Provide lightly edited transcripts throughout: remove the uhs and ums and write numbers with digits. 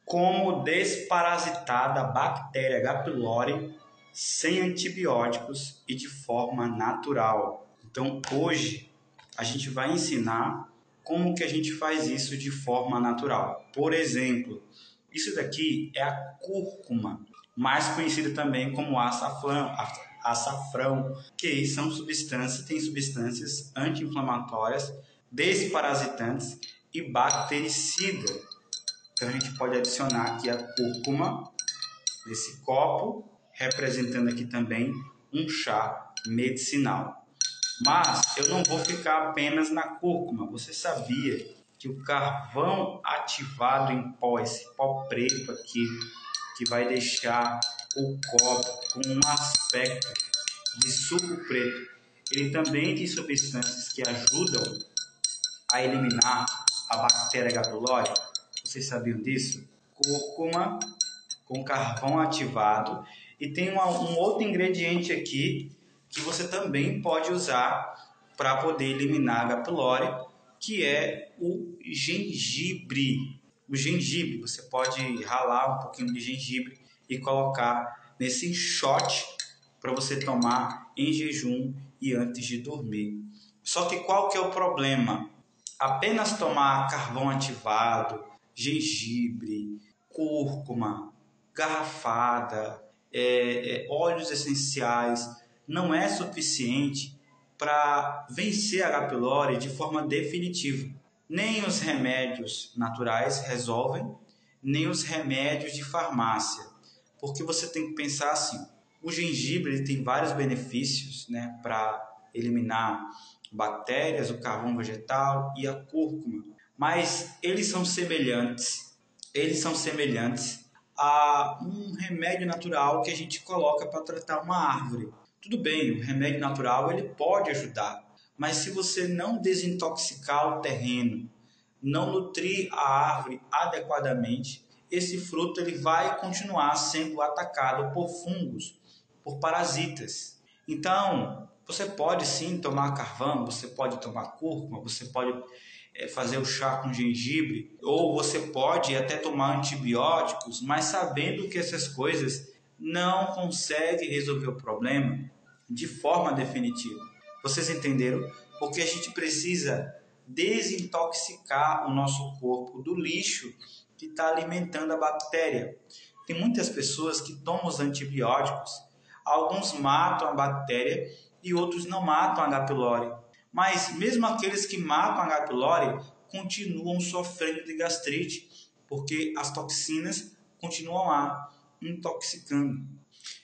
Como desparasitar da bactéria H. pylori sem antibióticos e de forma natural. Então, hoje a gente vai ensinar como que a gente faz isso de forma natural. Por exemplo, isso daqui é a cúrcuma, mais conhecida também como açafrão, que são tem substâncias anti-inflamatórias, desparasitantes e bactericidas. Então a gente pode adicionar aqui a cúrcuma nesse copo, representando aqui também um chá medicinal. Mas eu não vou ficar apenas na cúrcuma. Você sabia que o carvão ativado em pó, esse pó preto aqui, que vai deixar o copo com um aspecto de suco preto, ele também tem substâncias que ajudam a eliminar a bactéria H. pylori? Vocês sabiam disso? Cúrcuma com carvão ativado. E tem um outro ingrediente aqui que você também pode usar para poder eliminar H. pylori, que é o gengibre. O gengibre, você pode ralar um pouquinho de gengibre e colocar nesse shot para você tomar em jejum e antes de dormir. Só que qual que é o problema? Apenas tomar carvão ativado, gengibre, cúrcuma, garrafada, óleos essenciais, não é suficiente para vencer a H. pylori de forma definitiva. Nem os remédios naturais resolvem, nem os remédios de farmácia. Porque você tem que pensar assim, o gengibre ele tem vários benefícios, né, para eliminar bactérias, o carvão vegetal e a cúrcuma. Mas eles são semelhantes a um remédio natural que a gente coloca para tratar uma árvore. Tudo bem, o remédio natural ele pode ajudar, mas se você não desintoxicar o terreno, não nutrir a árvore adequadamente, esse fruto ele vai continuar sendo atacado por fungos, por parasitas. Então, você pode sim tomar carvão, você pode tomar cúrcuma, você pode fazer o chá com gengibre, ou você pode até tomar antibióticos, mas sabendo que essas coisas não conseguem resolver o problema de forma definitiva. Vocês entenderam? Porque a gente precisa desintoxicar o nosso corpo do lixo que está alimentando a bactéria. Tem muitas pessoas que tomam os antibióticos, alguns matam a bactéria e outros não matam a H. pylori. Mas mesmo aqueles que matam a H. pylori continuam sofrendo de gastrite, porque as toxinas continuam lá, intoxicando.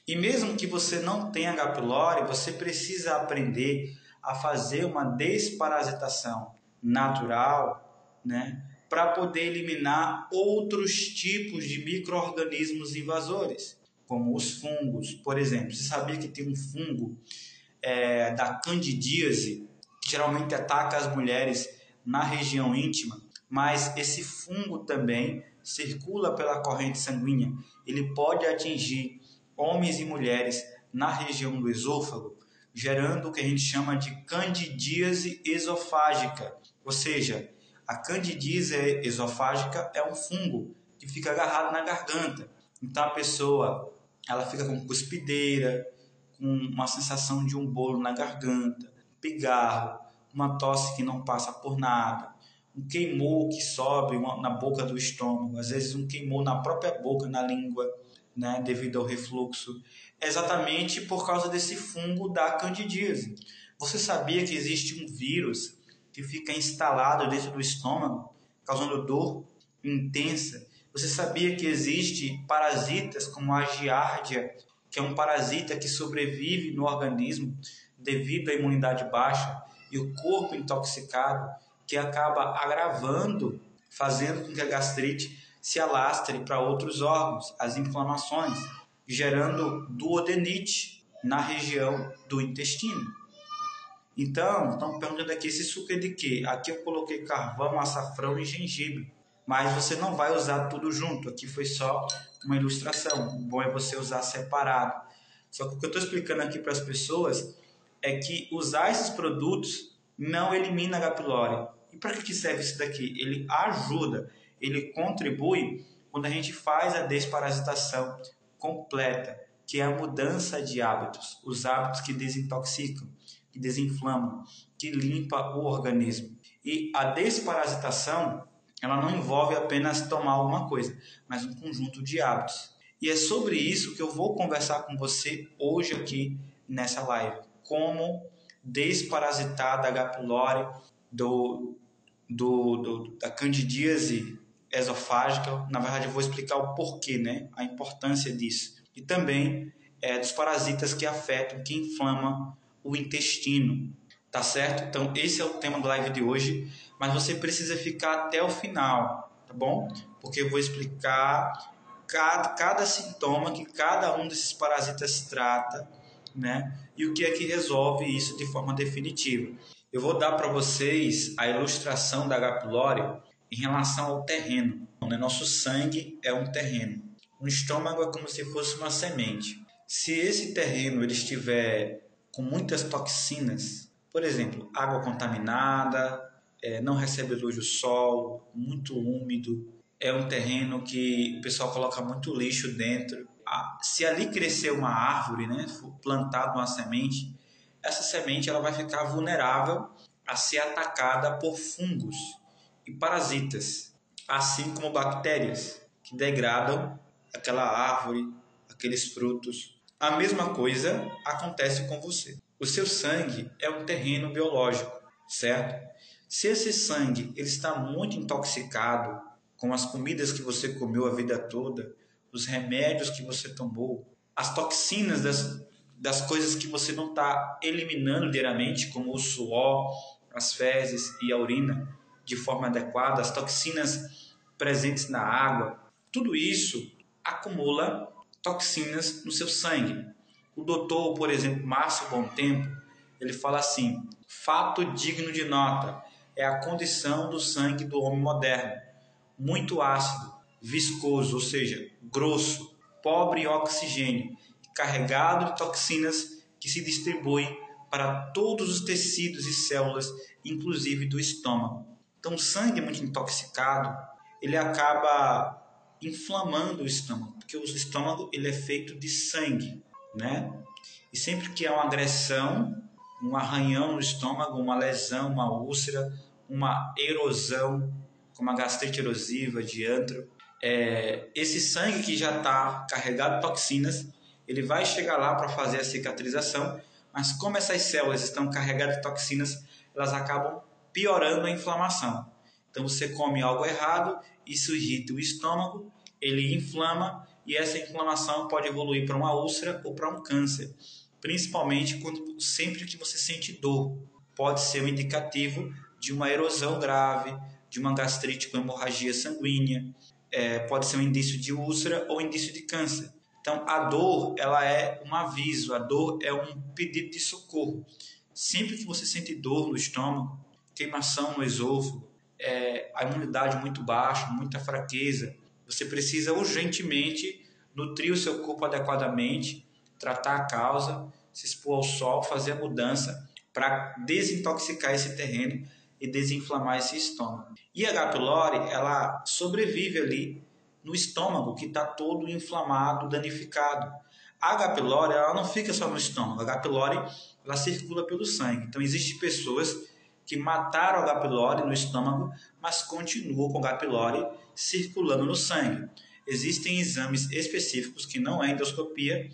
E mesmo que você não tenha H. pylori, você precisa aprender a fazer uma desparasitação natural, né, para poder eliminar outros tipos de micro-organismos invasores, como os fungos. Por exemplo, você sabia que tem um fungo da candidíase, que geralmente ataca as mulheres na região íntima, mas esse fungo também circula pela corrente sanguínea. Ele pode atingir homens e mulheres na região do esôfago, gerando o que a gente chama de candidíase esofágica. Ou seja, a candidíase esofágica é um fungo que fica agarrado na garganta. Então a pessoa ela fica com cuspideira, com uma sensação de um bolo na garganta, pigarro, uma tosse que não passa por nada, um queimor que sobe na boca do estômago, às vezes um queimor na própria boca, na língua, né, devido ao refluxo, exatamente por causa desse fungo da candidíase. Você sabia que existe um vírus que fica instalado dentro do estômago, causando dor intensa? Você sabia que existe parasitas como a giardia, que é um parasita que sobrevive no organismo devido à imunidade baixa e o corpo intoxicado, que acaba agravando, fazendo com que a gastrite se alastre para outros órgãos, as inflamações, gerando duodenite na região do intestino. Então, estão perguntando aqui, esse suco é de quê? Aqui eu coloquei carvão, açafrão e gengibre, mas você não vai usar tudo junto, aqui foi só uma ilustração, o bom é você usar separado. Só que o que eu estou explicando aqui para as pessoas é que usar esses produtos não elimina H. pylori. E para que serve isso daqui? Ele ajuda, ele contribui quando a gente faz a desparasitação completa, que é a mudança de hábitos, os hábitos que desintoxicam, que desinflamam, que limpa o organismo. E a desparasitação, ela não envolve apenas tomar alguma coisa, mas um conjunto de hábitos. E é sobre isso que eu vou conversar com você hoje aqui nessa live. Como desparasitar da H. pylori, da candidíase esofágica. Na verdade, eu vou explicar o porquê, né? A importância disso. E também dos parasitas que afetam, que inflamam o intestino. Tá certo? Então, esse é o tema da live de hoje, mas você precisa ficar até o final, tá bom? Porque eu vou explicar cada sintoma que cada um desses parasitas trata, né? E o que é que resolve isso de forma definitiva. Eu vou dar para vocês a ilustração da H. pylori em relação ao terreno. Né? Nosso sangue é um terreno. O estômago é como se fosse uma semente. Se esse terreno ele estiver com muitas toxinas, por exemplo, água contaminada, não recebe luz do sol, muito úmido, é um terreno que o pessoal coloca muito lixo dentro. Se ali crescer uma árvore, né, for plantada uma semente, essa semente ela vai ficar vulnerável a ser atacada por fungos e parasitas, assim como bactérias que degradam aquela árvore, aqueles frutos. A mesma coisa acontece com você. O seu sangue é um terreno biológico, certo? Se esse sangue ele está muito intoxicado com as comidas que você comeu a vida toda, os remédios que você tomou, as toxinas das coisas que você não está eliminando diariamente, como o suor, as fezes e a urina, de forma adequada, as toxinas presentes na água, tudo isso acumula toxinas no seu sangue. O doutor, por exemplo, Márcio Bontempo, ele fala assim: fato digno de nota é a condição do sangue do homem moderno, muito ácido, viscoso, ou seja, grosso, pobre em oxigênio, carregado de toxinas que se distribuem para todos os tecidos e células, inclusive do estômago. Então, o sangue muito intoxicado, ele acaba inflamando o estômago, porque o estômago ele é feito de sangue, né? E sempre que há uma agressão, um arranhão no estômago, uma lesão, uma úlcera, uma erosão, como a gastrite erosiva de antro, esse sangue que já está carregado de toxinas, ele vai chegar lá para fazer a cicatrização, mas como essas células estão carregadas de toxinas, elas acabam piorando a inflamação. Então você come algo errado, isso irrita o estômago, ele inflama e essa inflamação pode evoluir para uma úlcera ou para um câncer, principalmente sempre que você sente dor. Pode ser um indicativo de uma erosão grave, de uma gastrite com hemorragia sanguínea, pode ser um indício de úlcera ou indício de câncer. Então, a dor ela é um aviso, a dor é um pedido de socorro. Sempre que você sente dor no estômago, queimação no esôfago, a imunidade muito baixa, muita fraqueza, você precisa urgentemente nutrir o seu corpo adequadamente, tratar a causa, se expor ao sol, fazer a mudança para desintoxicar esse terreno e desinflamar esse estômago. E a H. pylori, ela sobrevive ali no estômago, que está todo inflamado, danificado. A H. pylori, ela não fica só no estômago. A H. pylori, ela circula pelo sangue. Então, existem pessoas que mataram a H. pylori no estômago, mas continuam com a H. pylori circulando no sangue. Existem exames específicos, que não é endoscopia,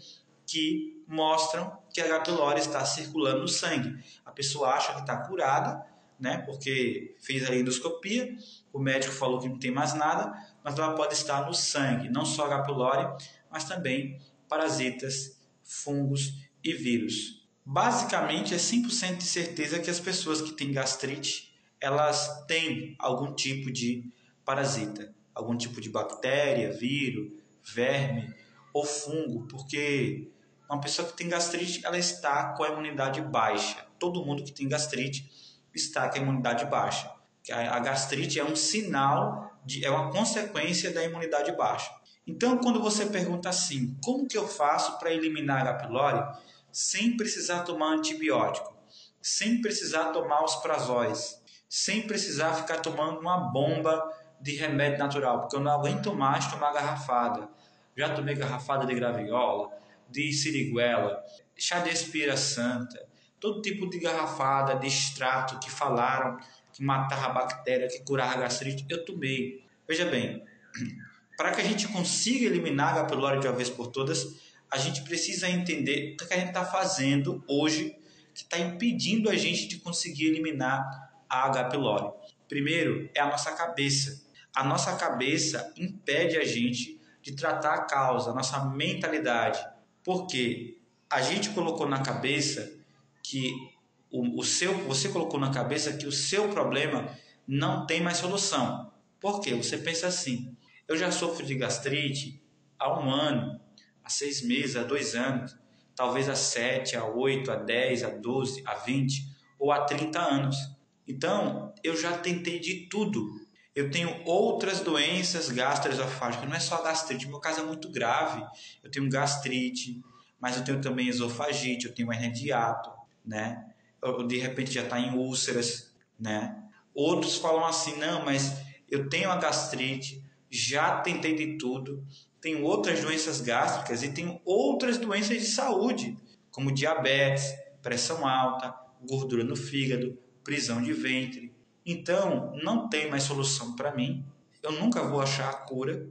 que mostram que a H. pylori está circulando no sangue. A pessoa acha que está curada, né, porque fez a endoscopia, o médico falou que não tem mais nada, mas ela pode estar no sangue, não só H. pylori, mas também parasitas, fungos e vírus. Basicamente, é 100% de certeza que as pessoas que têm gastrite, elas têm algum tipo de parasita, algum tipo de bactéria, vírus, verme ou fungo, porque uma pessoa que tem gastrite, ela está com a imunidade baixa. Todo mundo que tem gastrite está com a imunidade baixa. A gastrite é um sinal, é uma consequência da imunidade baixa. Então, quando você pergunta assim, como que eu faço para eliminar a H. pylori sem precisar tomar antibiótico, sem precisar tomar os prazóis, sem precisar ficar tomando uma bomba de remédio natural, porque eu não aguento mais tomar garrafada. Já tomei garrafada de graviola, de siriguela, chá de espira santa, todo tipo de garrafada, de extrato que falaram que matava a bactéria, que curava a gastrite, eu tomei. Veja bem, para que a gente consiga eliminar a H. pylori de uma vez por todas, a gente precisa entender o que a gente está fazendo hoje que está impedindo a gente de conseguir eliminar a H. pylori. Primeiro é a nossa cabeça. A nossa cabeça impede a gente de tratar a causa, a nossa mentalidade. Porque a gente colocou na cabeça que você colocou na cabeça que o seu problema não tem mais solução. Por quê? Você pensa assim: eu já sofro de gastrite há 1 ano, há 6 meses, há 2 anos, talvez há 7, há 8, há 10, há 12, há 20 ou há 30 anos. Então, eu já tentei de tudo. Eu tenho outras doenças gastroesofágicas, não é só gastrite, meu caso é muito grave. Eu tenho gastrite, mas eu tenho também esofagite, eu tenho hernia de hiato, né? Eu, de repente já está em úlceras, né? Outros falam assim: não, mas eu tenho a gastrite, já tentei de tudo, tenho outras doenças gástricas e tenho outras doenças de saúde, como diabetes, pressão alta, gordura no fígado, prisão de ventre. Então, não tem mais solução para mim, eu nunca vou achar a cura,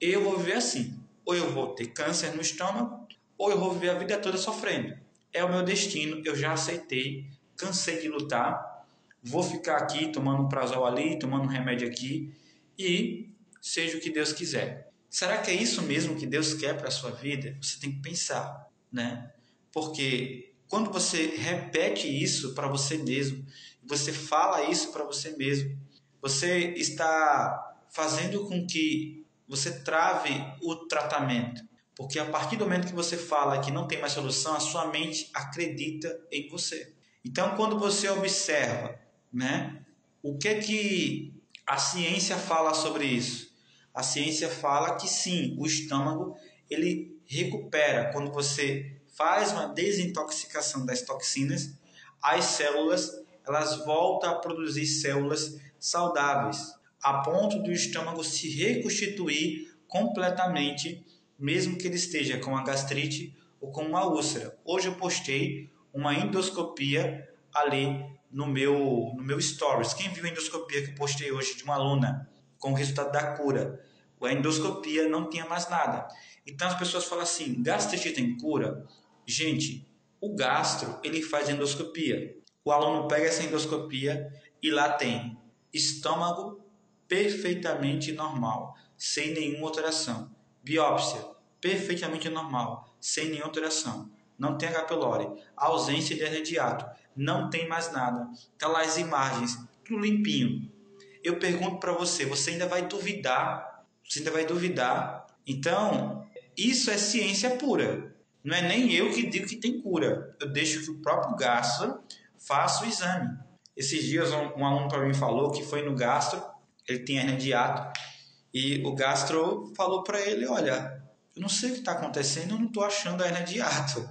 e eu vou viver assim. Ou eu vou ter câncer no estômago, ou eu vou viver a vida toda sofrendo. É o meu destino, eu já aceitei, cansei de lutar, vou ficar aqui tomando um prazol ali, tomando um remédio aqui, e seja o que Deus quiser. Será que é isso mesmo que Deus quer para a sua vida? Você tem que pensar, né? Porque quando você repete isso para você mesmo, você fala isso para você mesmo, você está fazendo com que você trave o tratamento. Porque a partir do momento que você fala que não tem mais solução, a sua mente acredita em você. Então, quando você observa, né, o que a ciência fala sobre isso? A ciência fala que sim, o estômago ele recupera. Quando você faz uma desintoxicação das toxinas, as células elas voltam a produzir células saudáveis, a ponto do estômago se reconstituir completamente, mesmo que ele esteja com a gastrite ou com uma úlcera. Hoje eu postei uma endoscopia ali no meu stories. Quem viu a endoscopia que eu postei hoje de uma aluna com o resultado da cura? A endoscopia não tinha mais nada. Então as pessoas falam assim: gastrite tem cura? Gente, o gastro ele faz endoscopia. O aluno pega essa endoscopia e lá tem estômago perfeitamente normal, sem nenhuma alteração. Biópsia perfeitamente normal, sem nenhuma alteração. Não tem H. pylori, ausência de hernia de hiato, não tem mais nada. Tá lá as imagens, tudo limpinho. Eu pergunto para você, você ainda vai duvidar? Você ainda vai duvidar? Então, isso é ciência pura. Não é nem eu que digo que tem cura. Eu deixo que o próprio gastro faça o exame. Esses dias um aluno para mim falou que foi no gastro, ele tinha hernia de hiato, e o gastro falou para ele: olha, eu não sei o que está acontecendo, eu não estou achando a hernia de hiato.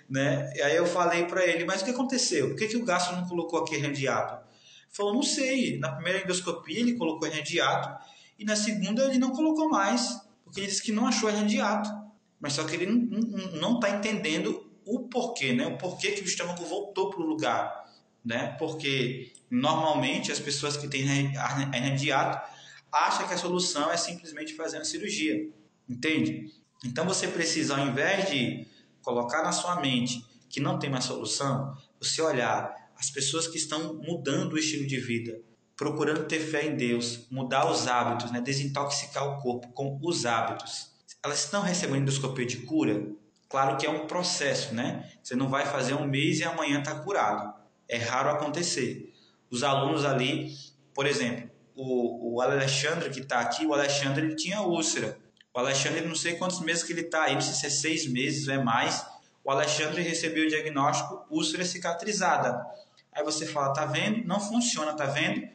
Né? E aí eu falei para ele: mas o que aconteceu? Por que o gastro não colocou aqui hernia de hiato? Ele falou: não sei, na primeira endoscopia ele colocou hernia de hiato, e na segunda ele não colocou mais, porque ele disse que não achou hernia de hiato. Mas só que ele não está entendendo o porquê, né? O porquê que o estômago voltou para o lugar, né? Porque normalmente as pessoas que têm hernia de hiato acham que a solução é simplesmente fazer uma cirurgia, entende? Então você precisa, ao invés de colocar na sua mente que não tem mais solução, você olhar as pessoas que estão mudando o estilo de vida, procurando ter fé em Deus, mudar os hábitos, né? Desintoxicar o corpo com os hábitos. Elas estão recebendo endoscopia de cura? Claro que é um processo, né? Você não vai fazer 1 mês e amanhã está curado. É raro acontecer. Os alunos ali, por exemplo, o Alexandre que está aqui, o Alexandre ele tinha úlcera. O Alexandre, não sei quantos meses que ele está aí, não sei se é 6 meses ou é mais. O Alexandre recebeu o diagnóstico úlcera cicatrizada. Aí você fala: tá vendo? Não funciona, tá vendo?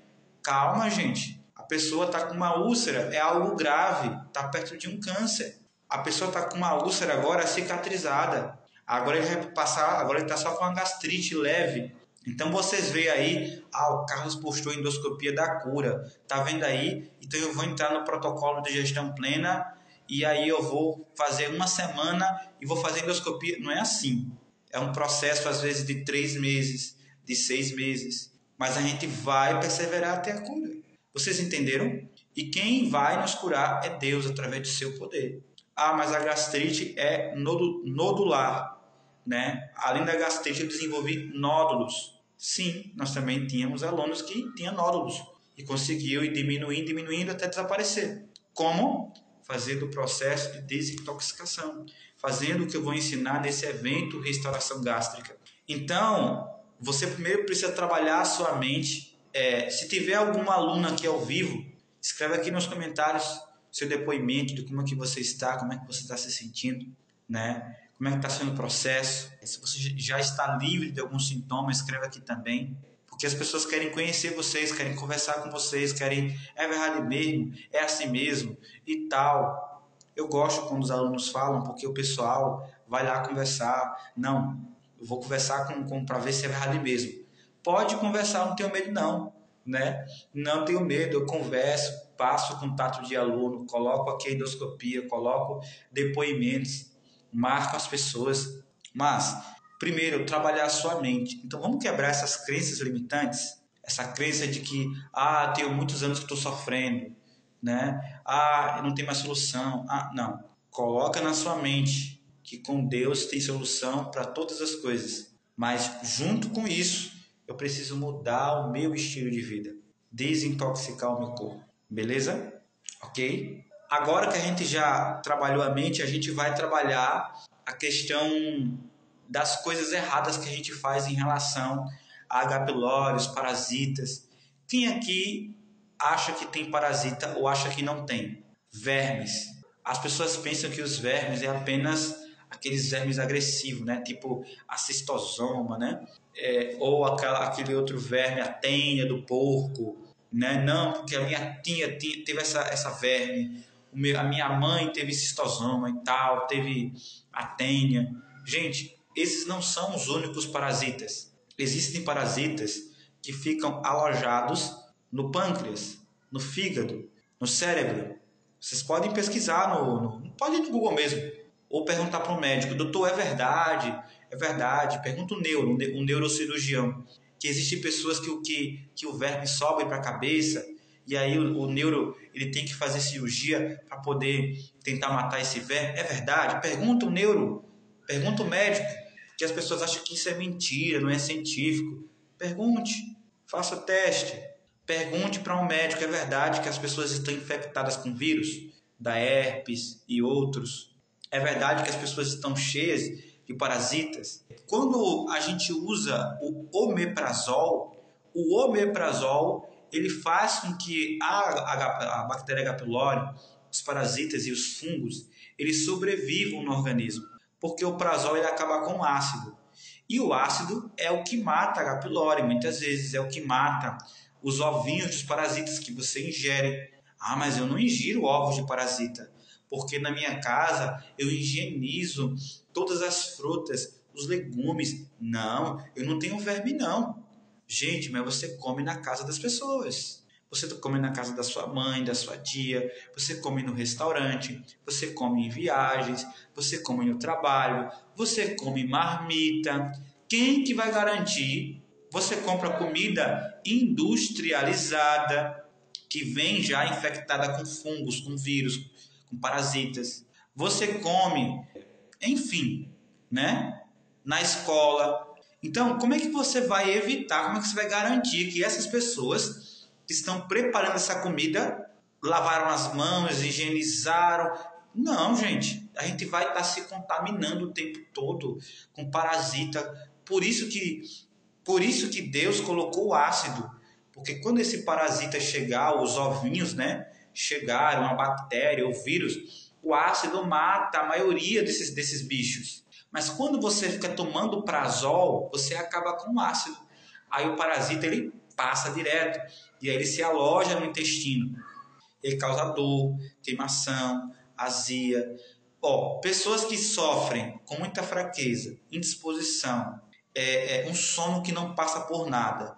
Calma, gente. A pessoa está com uma úlcera, é algo grave, está perto de um câncer. A pessoa está com uma úlcera agora cicatrizada. Agora ele vai passar, agora ele está só com uma gastrite leve. Então vocês veem aí, o Carlos postou endoscopia da cura, tá vendo aí? Então eu vou entrar no protocolo de gestão plena e aí eu vou fazer uma semana e vou fazer endoscopia. Não é assim. É um processo às vezes de 3 meses, de 6 meses, mas a gente vai perseverar até a cura. Vocês entenderam? E quem vai nos curar é Deus através do seu poder. Mas a gastrite é nodular, né? Além da gastrite, eu desenvolvi nódulos. Sim, nós também tínhamos alunos que tinham nódulos e conseguiu ir diminuindo até desaparecer. Como? Fazendo o processo de desintoxicação, fazendo o que eu vou ensinar nesse evento Restauração Gástrica. Então, você primeiro precisa trabalhar a sua mente. Se tiver alguma aluna aqui ao vivo, escreve aqui nos comentários seu depoimento de como é que você está, como é que você está se sentindo, né? Como é que está sendo o processo. Se você já está livre de alguns sintomas, escreve aqui também. Porque as pessoas querem conhecer vocês, querem conversar com vocês, querem, é verdade mesmo, é assim mesmo e tal. Eu gosto quando os alunos falam, porque o pessoal vai lá conversar. Não, eu vou conversar para ver se é verdade mesmo. Pode conversar, não tenho medo não, né? Não tenho medo, eu converso, passo o contato de aluno, coloco aqui a endoscopia, coloco depoimentos, marco as pessoas. Mas, primeiro, trabalhar a sua mente. Então, vamos quebrar essas crenças limitantes, essa crença de que, tenho muitos anos que estou sofrendo, né? Não tem mais solução. Não. Coloca na sua mente que com Deus tem solução para todas as coisas. Mas, junto com isso, eu preciso mudar o meu estilo de vida, desintoxicar o meu corpo, beleza? Ok? Agora que a gente já trabalhou a mente, a gente vai trabalhar a questão das coisas erradas que a gente faz em relação a H. pylori, os parasitas. Quem aqui acha que tem parasita ou acha que não tem? Vermes. As pessoas pensam que os vermes é apenas aqueles vermes agressivos, né? Tipo a cistosoma, né? Ou aquele outro verme, a tênia do porco, né? Não, porque a minha tia teve essa verme, a minha mãe teve cistosoma e tal, teve a tênia. Gente, esses não são os únicos parasitas. Existem parasitas que ficam alojados no pâncreas, no fígado, no cérebro. Vocês podem pesquisar, pode ir no Google mesmo, ou perguntar para um médico, doutor, é verdade? É verdade. Pergunta um neurocirurgião, que existem pessoas que o verme sobe para a cabeça e aí o neuro ele tem que fazer cirurgia para poder tentar matar esse verme. É verdade? Pergunta o neuro, pergunta o médico, que as pessoas acham que isso é mentira, não é científico. Pergunte, faça o teste. Pergunte para um médico, é verdade que as pessoas estão infectadas com vírus, da herpes e outros? É verdade que as pessoas estão cheias de parasitas? Quando a gente usa o omeprazol ele faz com que a bactéria H. pylori, os parasitas e os fungos, eles sobrevivam no organismo, porque o prazol ele acaba com ácido. E o ácido é o que mata a H. pylori, muitas vezes é o que mata os ovinhos dos parasitas que você ingere. Mas eu não ingiro ovos de parasita, porque na minha casa eu higienizo todas as frutas, os legumes. Não, eu não tenho verme não. Gente, mas você come na casa das pessoas. Você come na casa da sua mãe, da sua tia, você come no restaurante, você come em viagens, você come no trabalho, você come marmita. Quem que vai garantir? Você compra comida industrializada, que vem já infectada com fungos, com vírus, com parasitas. Você come, enfim, né? Na escola. Então, como é que você vai evitar, como é que você vai garantir que essas pessoas que estão preparando essa comida lavaram as mãos, higienizaram? Não, gente. A gente vai estar se contaminando o tempo todo com parasita. Por isso que Deus colocou o ácido. Porque quando esse parasita chegar, os ovinhos, né, chegaram, a bactéria, o vírus, o ácido mata a maioria desses bichos. Mas quando você fica tomando prazol, você acaba com ácido. Aí o parasita ele passa direto e aí ele se aloja no intestino. Ele causa dor, queimação, azia. Pessoas que sofrem com muita fraqueza, indisposição é um sono que não passa por nada.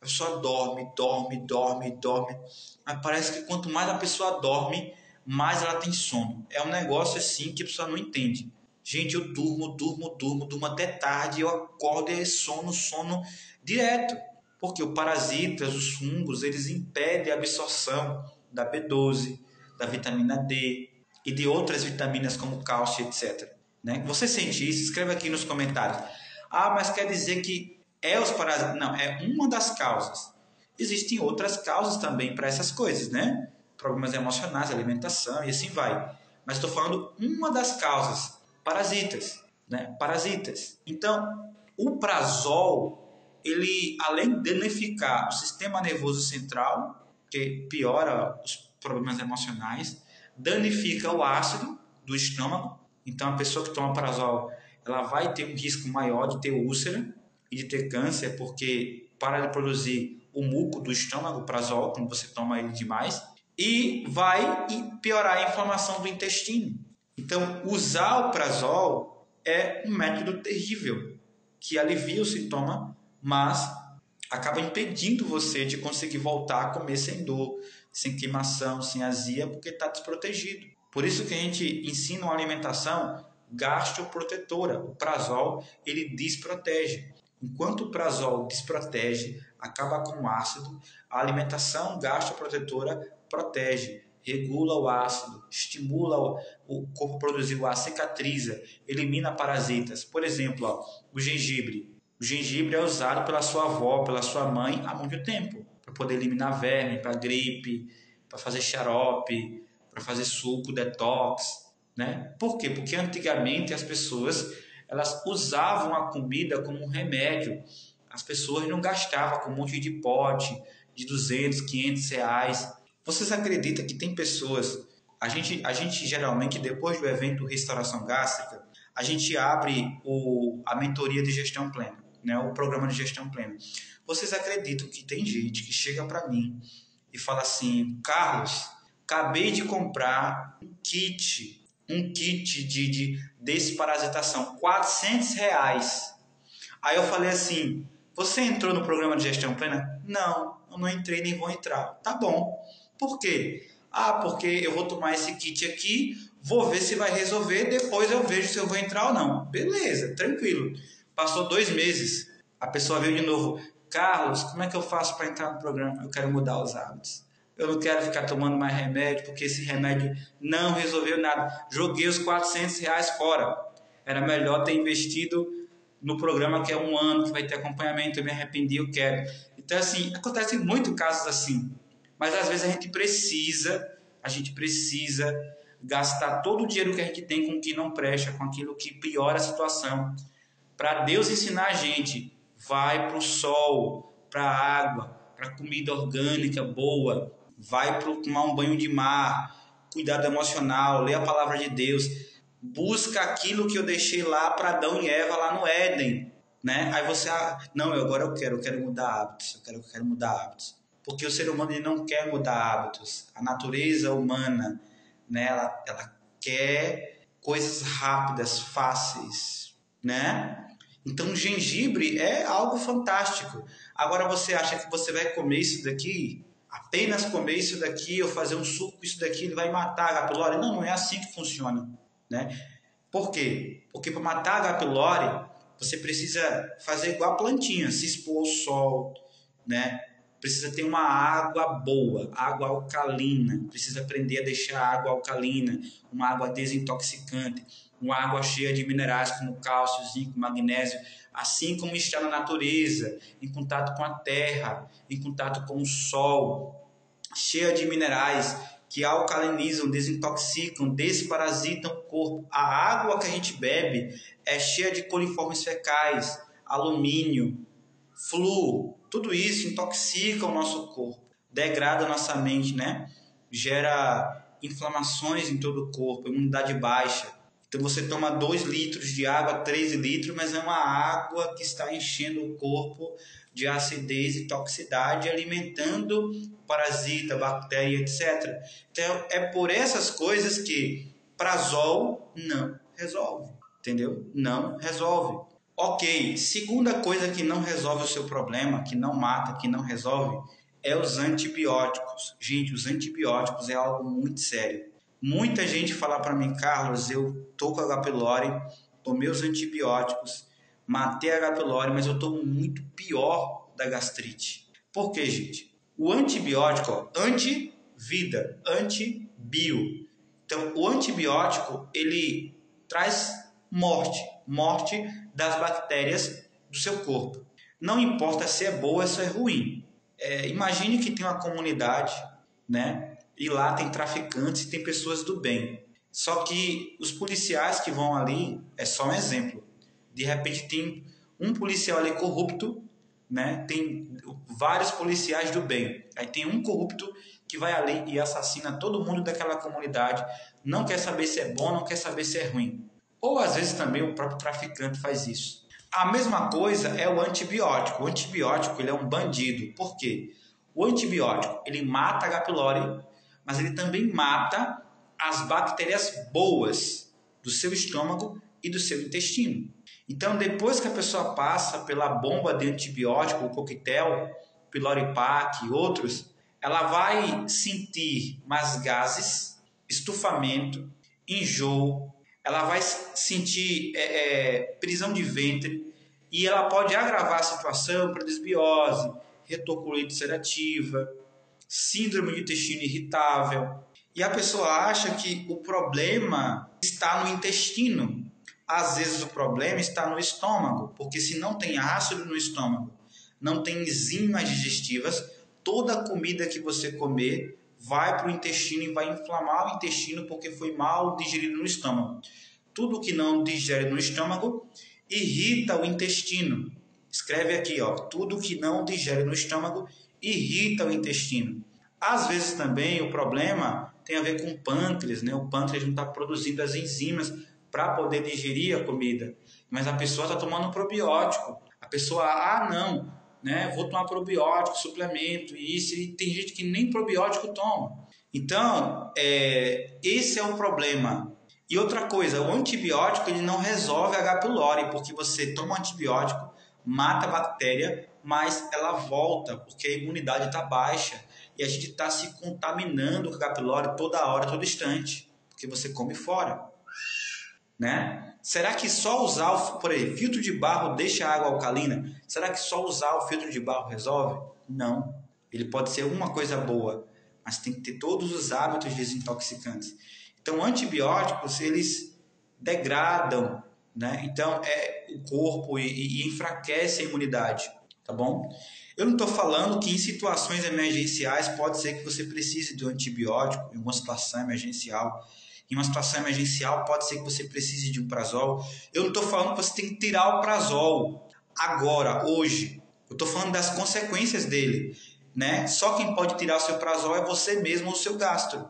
A pessoa dorme, dorme, dorme, dorme. Mas parece que quanto mais a pessoa dorme, mais ela tem sono. É um negócio assim que a pessoa não entende. Gente, eu durmo até tarde, eu acordo e sono direto. Porque os parasitas, os fungos, eles impedem a absorção da B12, da vitamina D e de outras vitaminas como cálcio, etc. Né? Você sente isso? Escreva aqui nos comentários. Ah, mas quer dizer que é os parasitas? Não, é uma das causas. Existem outras causas também para essas coisas, né? Problemas emocionais, alimentação e assim vai. Mas estou falando uma das causas, parasitas, né? Parasitas. Então, o prazol, ele, além de danificar o sistema nervoso central, que piora os problemas emocionais, danifica o ácido do estômago. Então, a pessoa que toma prazol, ela vai ter um risco maior de ter úlcera e de ter câncer, porque para de produzir o muco do estômago, o prazol, quando você toma ele demais, e vai piorar a inflamação do intestino. Então, usar o prazol é um método terrível, que alivia o sintoma, mas acaba impedindo você de conseguir voltar a comer sem dor, sem queimação, sem azia, porque está desprotegido. Por isso que a gente ensina uma alimentação gastroprotetora. O prazol, ele desprotege. Enquanto o prazol desprotege, acaba com o ácido, a alimentação gastroprotetora protege, regula o ácido, estimula o corpo a produzir o ácido, cicatriza, elimina parasitas. Por exemplo, ó, o gengibre. O gengibre é usado pela sua avó, pela sua mãe há muito tempo, para poder eliminar verme, para gripe, para fazer xarope, para fazer suco, detox, né? Por quê? Porque antigamente as pessoas elas usavam a comida como um remédio. As pessoas não gastavam com um monte de pote de 200, 500 reais. Vocês acreditam que tem pessoas... A gente geralmente, depois do evento Restauração Gástrica, a gente abre a mentoria de gestão plena, né? O programa de gestão plena. Vocês acreditam que tem gente que chega para mim e fala assim: Carlos, acabei de comprar um kit de desparasitação, 400 reais. Aí eu falei assim: você entrou no programa de gestão plena? Não, eu não entrei nem vou entrar. Tá bom. Por quê? Ah, porque eu vou tomar esse kit aqui, vou ver se vai resolver, depois eu vejo se eu vou entrar ou não. Beleza, tranquilo. Passou 2 meses, a pessoa veio de novo: Carlos, como é que eu faço para entrar no programa? Eu quero mudar os hábitos. Eu não quero ficar tomando mais remédio, porque esse remédio não resolveu nada. Joguei os 400 reais fora. Era melhor ter investido no programa que é 1 ano, que vai ter acompanhamento. Eu me arrependi, eu quero. Então, assim, acontecem muitos casos assim. Mas, às vezes, a gente precisa gastar todo o dinheiro que a gente tem com o que não presta, com aquilo que piora a situação. Para Deus ensinar a gente, vai para o sol, para a água, para comida orgânica boa, vai para tomar um banho de mar, cuidado emocional, lê a palavra de Deus, busca aquilo que eu deixei lá para Adão e Eva lá no Éden, né? Aí você, não, agora eu quero mudar hábitos, eu quero mudar hábitos. Porque o ser humano ele não quer mudar hábitos. A natureza humana, né, ela quer coisas rápidas, fáceis, né? Então, o gengibre é algo fantástico. Agora, você acha que você vai comer isso daqui, apenas comer isso daqui, ou fazer um suco com isso daqui, ele vai matar a H. pylori? Não, não é assim que funciona, né? Por quê? Porque para matar a H. pylori, você precisa fazer igual a plantinha, se expor ao sol, né? Precisa ter uma água boa, água alcalina, precisa aprender a deixar a água alcalina, uma água desintoxicante, uma água cheia de minerais como cálcio, zinco, magnésio, assim como está na natureza, em contato com a terra, em contato com o sol, cheia de minerais que alcalinizam, desintoxicam, desparasitam o corpo. A água que a gente bebe é cheia de coliformes fecais, alumínio, flúor, tudo isso intoxica o nosso corpo, degrada a nossa mente, né? Gera inflamações em todo o corpo, imunidade baixa. Então você toma 2 litros de água, 3 litros, mas é uma água que está enchendo o corpo de acidez e toxicidade, alimentando parasita, bactéria, etc. Então é por essas coisas que prazol não resolve, entendeu? Não resolve. Ok, segunda coisa que não resolve o seu problema, que não mata, que não resolve, é os antibióticos. Gente, os antibióticos é algo muito sério. Muita gente fala para mim, Carlos, eu tô com H. pylori, tomei os antibióticos, matei a H. pylori, mas eu tô muito pior da gastrite. Por quê, gente? O antibiótico, ó, anti-vida, anti-bio. Então, o antibiótico, ele traz morte das bactérias do seu corpo. Não importa se é boa ou se é ruim. Imagine que tem uma comunidade, né? E lá tem traficantes e tem pessoas do bem. Só que os policiais que vão ali, é só um exemplo. De repente tem um policial ali corrupto, né? Tem vários policiais do bem. Aí tem um corrupto que vai ali e assassina todo mundo daquela comunidade. Não quer saber se é bom, não quer saber se é ruim. Ou às vezes também o próprio traficante faz isso. A mesma coisa é o antibiótico. O antibiótico ele é um bandido. Por quê? O antibiótico ele mata a H. pylori, mas ele também mata as bactérias boas do seu estômago e do seu intestino. Então, depois que a pessoa passa pela bomba de antibiótico, o coquetel, Pylori-Pack e outros, ela vai sentir mais gases, estufamento, enjoo, ela vai sentir prisão de ventre e ela pode agravar a situação para desbiose, retocolite ulcerativa, síndrome de intestino irritável. E a pessoa acha que o problema está no intestino. Às vezes o problema está no estômago, porque se não tem ácido no estômago, não tem enzimas digestivas, toda comida que você comer vai para o intestino e vai inflamar o intestino porque foi mal digerido no estômago. Tudo que não digere no estômago irrita o intestino. Escreve aqui, ó, tudo que não digere no estômago irrita o intestino. Às vezes também o problema tem a ver com o pâncreas, né? O pâncreas não está produzindo as enzimas para poder digerir a comida. Mas a pessoa está tomando probiótico. A pessoa, não, né? Vou tomar probiótico, suplemento, e tem gente que nem probiótico toma. Então, esse é o problema. E outra coisa, o antibiótico ele não resolve a H. pylori, porque você toma antibiótico, mata a bactéria, mas ela volta, porque a imunidade está baixa. E a gente está se contaminando com a H. pylori toda hora, todo instante, porque você come fora. Né? Será que só usar, por exemplo, filtro de barro deixa a água alcalina? Será que só usar o filtro de barro resolve? Não. Ele pode ser uma coisa boa, mas tem que ter todos os hábitos desintoxicantes. Então, antibióticos, eles degradam, né? Então, o corpo e enfraquece a imunidade, tá bom? Eu não estou falando que em situações emergenciais pode ser que você precise de um antibiótico em uma situação emergencial. Em uma situação emergencial pode ser que você precise de um prazol. Eu não estou falando que você tem que tirar o prazol agora, hoje. Eu estou falando das consequências dele, né? Só quem pode tirar o seu prazol é você mesmo ou o seu gastro.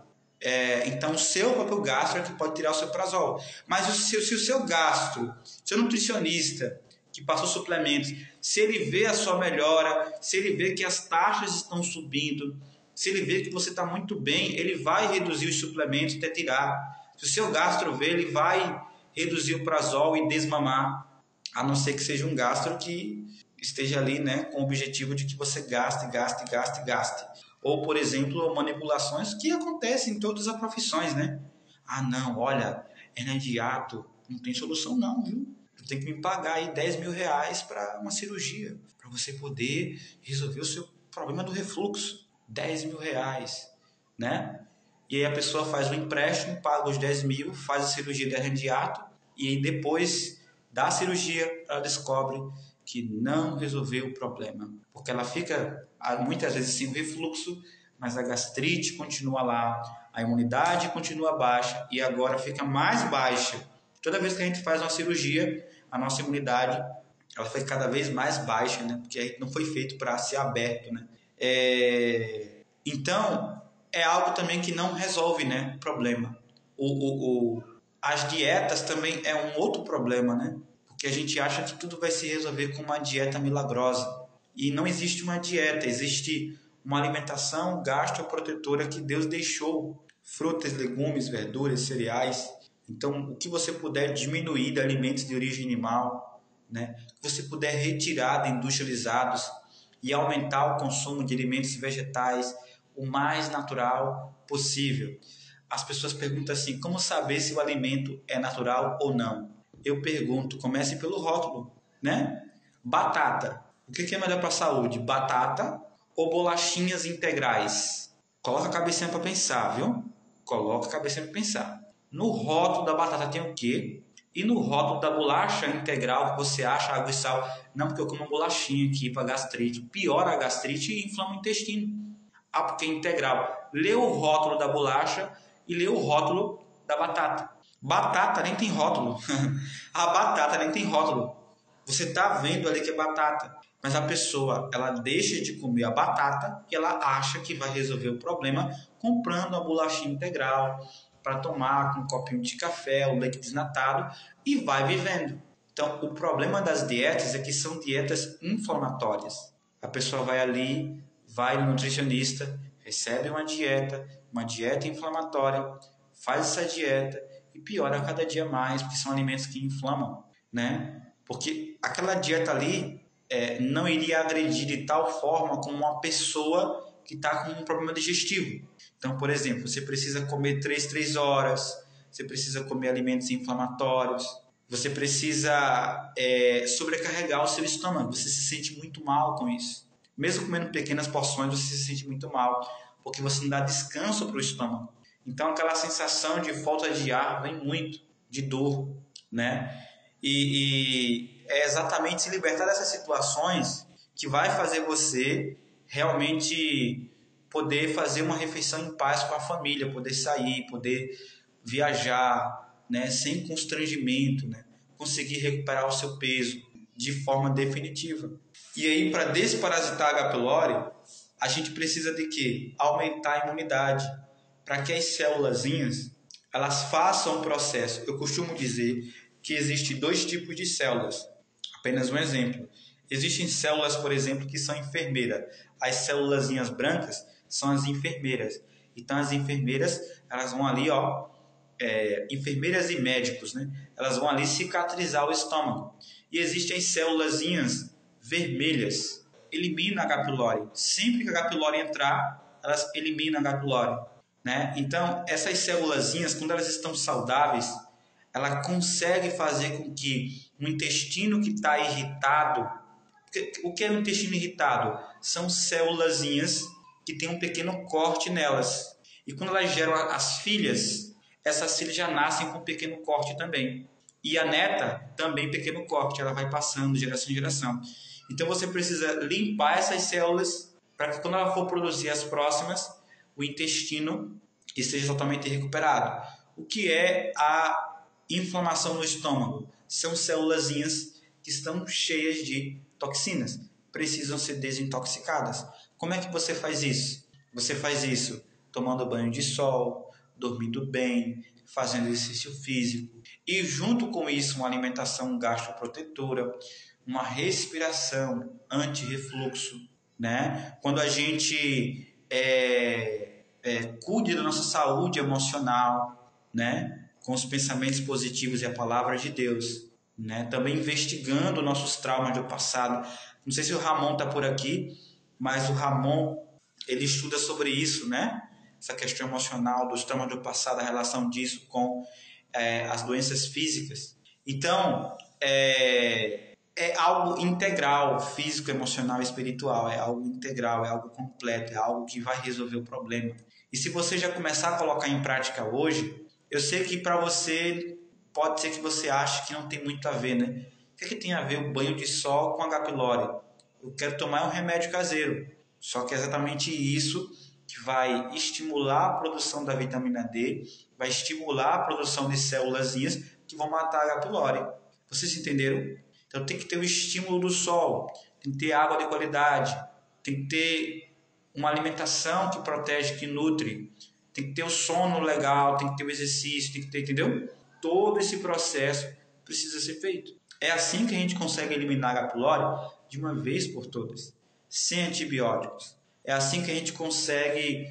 Então, o seu próprio gastro é que pode tirar o seu prazol. Mas se o seu gastro, seu nutricionista que passou suplementos, se ele vê a sua melhora, se ele vê que as taxas estão subindo, se ele vê que você está muito bem, ele vai reduzir os suplementos até tirar. Se o seu gastro vê, ele vai reduzir o prazol e desmamar, a não ser que seja um gastro que esteja ali, né, com o objetivo de que você gaste. Ou, por exemplo, manipulações que acontecem em todas as profissões, né? Não, olha, hernia de hiato, não tem solução não, viu? Tu tem que me pagar aí 10 mil reais para uma cirurgia, para você poder resolver o seu problema do refluxo. 10 mil reais, né? E aí a pessoa faz um empréstimo, paga os 10 mil, faz a cirurgia de hernia de hiato e aí depois da cirurgia ela descobre que não resolveu o problema, porque ela fica muitas vezes sem o refluxo, mas a gastrite continua lá, a imunidade continua baixa e agora fica mais baixa. Toda vez que a gente faz uma cirurgia, a nossa imunidade ela fica cada vez mais baixa, né? Porque não foi feito para ser aberto, né? Então, é algo também que não resolve, né, o problema. As dietas também é um outro problema, né? Porque a gente acha que tudo vai se resolver com uma dieta milagrosa. E não existe uma dieta, existe uma alimentação gastroprotetora que Deus deixou. Frutas, legumes, verduras, cereais. Então, o que você puder diminuir de alimentos de origem animal, né? Que você puder retirar de industrializados e aumentar o consumo de alimentos vegetais o mais natural possível. As pessoas perguntam assim, como saber se o alimento é natural ou não? Eu pergunto, comece pelo rótulo, né? Batata. O que é melhor para a saúde? Batata ou bolachinhas integrais? Coloca a cabecinha para pensar, viu? Coloca a cabecinha para pensar. No rótulo da batata tem o quê? E no rótulo da bolacha integral que você acha água e sal? Não, porque eu como uma bolachinha aqui para gastrite. Piora a gastrite e inflama o intestino. Ah, porque é integral. Lê o rótulo da bolacha e lê o rótulo da batata. Batata nem tem rótulo. A batata nem tem rótulo. Você está vendo ali que é batata. Mas a pessoa, ela deixa de comer a batata e ela acha que vai resolver o problema comprando a bolachinha integral para tomar com um copinho de café, o leite desnatado e vai vivendo. Então, o problema das dietas é que são dietas inflamatórias. A pessoa vai ali, vai no nutricionista, recebe uma dieta inflamatória, faz essa dieta e piora cada dia mais, porque são alimentos que inflamam, né? Porque aquela dieta ali não iria agredir de tal forma como uma pessoa que está com um problema digestivo. Então, por exemplo, você precisa comer 3 horas, você precisa comer alimentos inflamatórios, você precisa sobrecarregar o seu estômago, você se sente muito mal com isso. Mesmo comendo pequenas porções, você se sente muito mal, porque você não dá descanso para o estômago. Então, aquela sensação de falta de ar vem muito, de dor, né? E é exatamente se libertar dessas situações que vai fazer você realmente poder fazer uma refeição em paz com a família, poder sair, poder viajar, né, sem constrangimento, né, conseguir recuperar o seu peso de forma definitiva. E aí, para desparasitar a H. pylori, a gente precisa de quê? Aumentar a imunidade, para que as célulazinhas elas façam o processo. Eu costumo dizer que existem 2 tipos de células. Apenas um exemplo. Existem células, por exemplo, que são enfermeiras. As célulazinhas brancas são as enfermeiras. Então, as enfermeiras, elas vão ali, enfermeiras e médicos, né? Elas vão ali cicatrizar o estômago. E existem as célulazinhas vermelhas. Elimina a H. pylori. Sempre que a H. pylori entrar, elas eliminam a H. pylori, né? Então, essas célulazinhas, quando elas estão saudáveis, ela consegue fazer com que o intestino que está irritado... O que é o intestino irritado? São célulazinhas que tem um pequeno corte nelas. E quando elas geram as filhas, essas filhas já nascem com um pequeno corte também. E a neta também pequeno corte, ela vai passando de geração em geração. Então você precisa limpar essas células para que quando ela for produzir as próximas, o intestino esteja totalmente recuperado. O que é a inflamação no estômago? São célulazinhas que estão cheias de toxinas, precisam ser desintoxicadas. Como é que você faz isso? Você faz isso tomando banho de sol, dormindo bem, fazendo exercício físico e junto com isso uma alimentação gastroprotetora, uma respiração anti-refluxo, né? Quando a gente cuide da nossa saúde emocional, né? Com os pensamentos positivos e a palavra de Deus, né? Também investigando nossos traumas do passado. Não sei se o Ramon está por aqui, mas o Ramon ele estuda sobre isso, né? Essa questão emocional dos traumas do passado, a relação disso com as doenças físicas. Então, é algo integral, físico, emocional e espiritual. É algo integral, é algo completo, é algo que vai resolver o problema. E se você já começar a colocar em prática hoje, eu sei que para você, pode ser que você ache que não tem muito a ver, né? O que tem a ver o banho de sol com H. pylori? Eu quero tomar um remédio caseiro. Só que é exatamente isso que vai estimular a produção da vitamina D, vai estimular a produção de célulazinhas que vão matar a H. pylori. Vocês entenderam? Então tem que ter o estímulo do sol, tem que ter água de qualidade, tem que ter uma alimentação que protege, que nutre, tem que ter o sono legal, tem que ter o exercício, tem que ter, entendeu? Todo esse processo precisa ser feito. É assim que a gente consegue eliminar a H. pylori de uma vez por todas, sem antibióticos. É assim que a gente consegue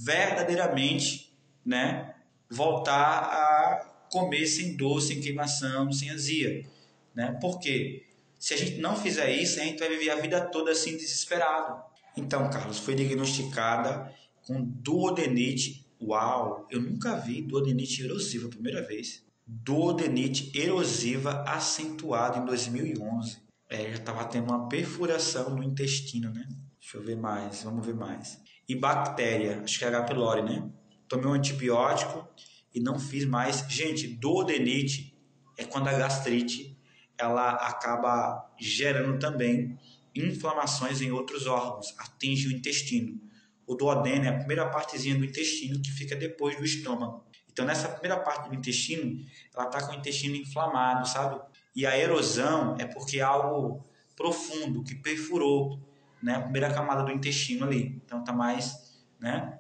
verdadeiramente, né, voltar a comer sem dor, sem queimação, sem azia, né? Por quê? Se a gente não fizer isso, a gente vai viver a vida toda assim desesperado. Então, Carlos, foi diagnosticada com duodenite. Uau, eu nunca vi duodenite erosiva, primeira vez. Duodenite erosiva acentuada em 2011. Já estava tendo uma perfuração no intestino, né? Deixa eu ver mais, vamos ver mais. E bactéria, acho que é H. pylori, né? Tomei um antibiótico e não fiz mais. Gente, duodenite é quando a gastrite ela acaba gerando também inflamações em outros órgãos, atinge o intestino. O duodeno é a primeira partezinha do intestino que fica depois do estômago. Então, nessa primeira parte do intestino, ela está com o intestino inflamado, sabe? E a erosão é porque é algo profundo, que perfurou, né, a primeira camada do intestino ali. Então, está mais, né?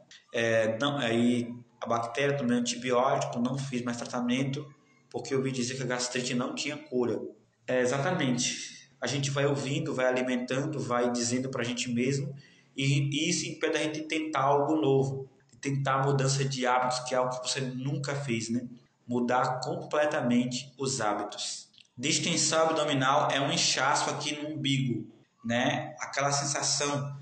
Aí, a bactéria, tomei antibiótico, não fiz mais tratamento, porque eu ouvi dizer que a gastrite não tinha cura. Exatamente. A gente vai ouvindo, vai alimentando, vai dizendo para a gente mesmo, e isso impede a gente tentar algo novo, tentar a mudança de hábitos, que é algo que você nunca fez, né? Mudar completamente os hábitos. Distensão abdominal é um inchaço aqui no umbigo, né? Aquela sensação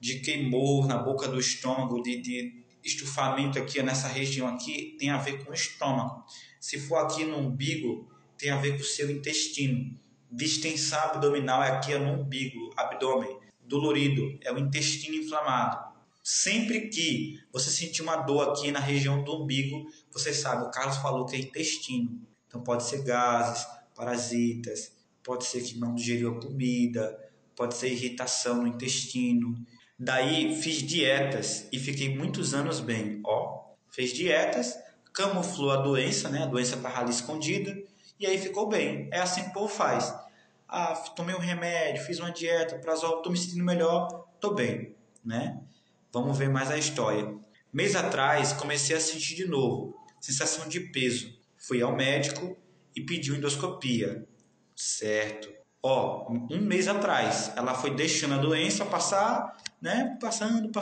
de queimor na boca do estômago, de estufamento aqui nessa região aqui, tem a ver com o estômago. Se for aqui no umbigo, tem a ver com o seu intestino. Distensão abdominal é aqui no umbigo, abdômen. Dolorido é o intestino inflamado. Sempre que você sentir uma dor aqui na região do umbigo, você sabe, o Carlos falou que é intestino. Então pode ser gases, parasitas, pode ser que não digeriu a comida, pode ser irritação no intestino. Daí fiz dietas e fiquei muitos anos bem. Fez dietas, camuflou a doença, né? A doença estava ali escondida, e aí ficou bem. É assim que o povo faz. Tomei um remédio, fiz uma dieta, prazol, estou me sentindo melhor, estou bem, né? Vamos ver mais a história. Mês atrás, comecei a sentir de novo sensação de peso. Fui ao médico e pediu endoscopia. Certo. Um mês atrás, ela foi deixando a doença passar, né? Passando.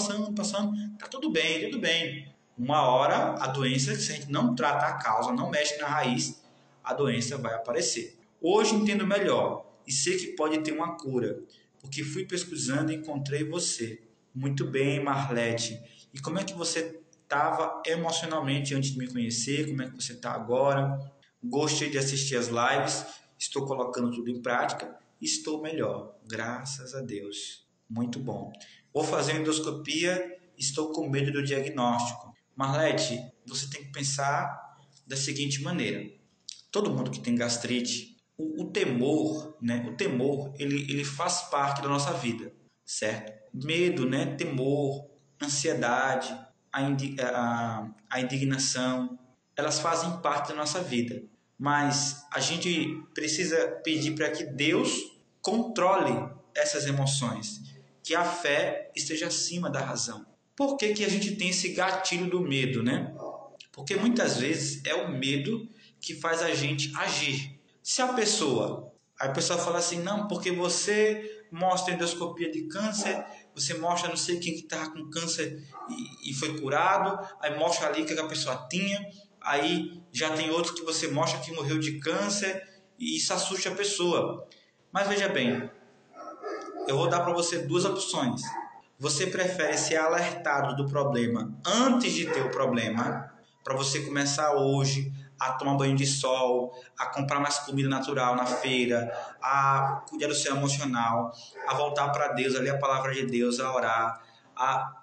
Tá tudo bem. Uma hora, a doença, se a gente não trata a causa, não mexe na raiz, a doença vai aparecer. Hoje entendo melhor e sei que pode ter uma cura, porque fui pesquisando e encontrei você. Muito bem, Marlete. E como é que você estava emocionalmente antes de me conhecer? Como é que você está agora? Gostei de assistir as lives, estou colocando tudo em prática, estou melhor, graças a Deus. Muito bom. Vou fazer endoscopia, estou com medo do diagnóstico. Marlete, você tem que pensar da seguinte maneira. Todo mundo que tem gastrite, o temor, né? O temor, ele faz parte da nossa vida, certo? Medo, né? Temor, ansiedade, a indignação, elas fazem parte da nossa vida. Mas a gente precisa pedir para que Deus controle essas emoções, que a fé esteja acima da razão. Por que que a gente tem esse gatilho do medo, né? Porque muitas vezes é o medo que faz a gente agir. Se a pessoa fala assim, não, porque você mostra endoscopia de câncer, você mostra não sei quem que estava com câncer e foi curado, aí mostra ali que a pessoa tinha, aí já tem outro que você mostra que morreu de câncer e isso assusta a pessoa. Mas veja bem, eu vou dar para você duas opções. Você prefere ser alertado do problema antes de ter o problema, para você começar hoje a tomar banho de sol, a comprar mais comida natural na feira, a cuidar do seu emocional, a voltar para Deus, a ler a palavra de Deus, a orar.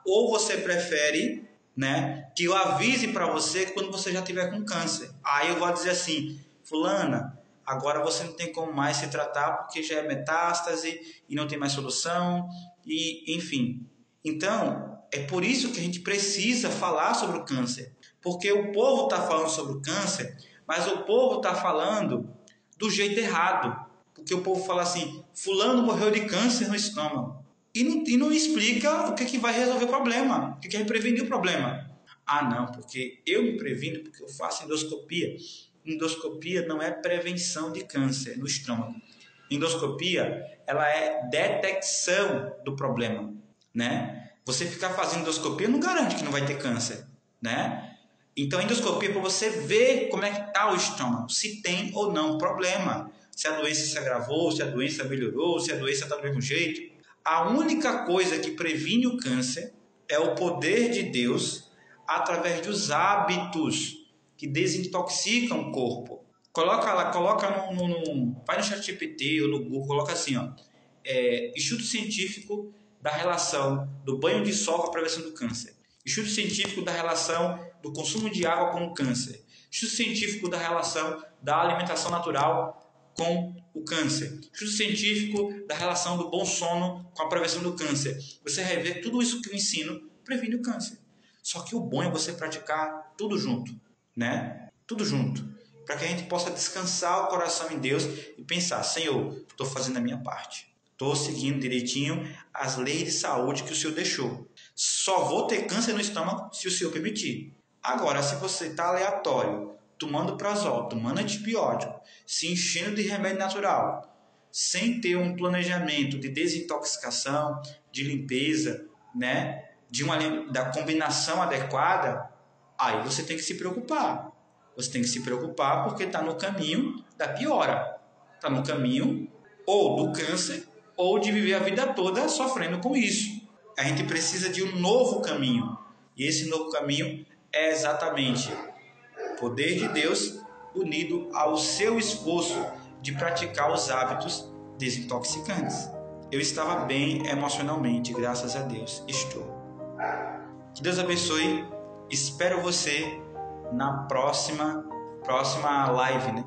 Ou você prefere, né, que eu avise para você quando você já tiver com câncer. Aí eu vou dizer assim, fulana, agora você não tem como mais se tratar porque já é metástase e não tem mais solução, e enfim. Então, é por isso que a gente precisa falar sobre o câncer. Porque o povo está falando sobre o câncer, mas o povo está falando do jeito errado. Porque o povo fala assim, fulano morreu de câncer no estômago. E não explica o que vai resolver o problema, o que vai prevenir o problema. Não, porque eu me previno porque eu faço endoscopia. Endoscopia não é prevenção de câncer no estômago. Endoscopia, ela é detecção do problema, né? Você ficar fazendo endoscopia não garante que não vai ter câncer, né? Então, a endoscopia é para você ver como é que está o estômago, se tem ou não problema. se a doença se agravou, se a doença melhorou, se a doença está do mesmo jeito. A única coisa que previne o câncer é o poder de Deus através dos hábitos que desintoxicam o corpo. Coloca lá, vai no ChatGPT ou no Google, coloca assim, ó, estudo científico da relação do banho de sol com a prevenção do câncer. Estudo científico da relação do consumo de água com o câncer. Estudo científico da relação da alimentação natural com o câncer. Estudo científico da relação do bom sono com a prevenção do câncer. Você vai ver tudo isso que eu ensino previne o câncer. Só que o bom é você praticar tudo junto, né? Tudo junto. Para que a gente possa descansar o coração em Deus e pensar, Senhor, estou fazendo a minha parte. Estou seguindo direitinho as leis de saúde que o Senhor deixou. Só vou ter câncer no estômago se o Senhor permitir. Agora, se você está aleatório, tomando prazol, tomando antibiótico, se enchendo de remédio natural, sem ter um planejamento de desintoxicação, de limpeza, né, da combinação adequada, aí você tem que se preocupar. Você tem que se preocupar porque está no caminho da piora. Está no caminho ou do câncer ou de viver a vida toda sofrendo com isso. A gente precisa de um novo caminho. E esse novo caminho é exatamente o poder de Deus unido ao seu esforço de praticar os hábitos desintoxicantes. Eu estava bem emocionalmente, graças a Deus. Estou. Que Deus abençoe. Espero você na próxima live, né?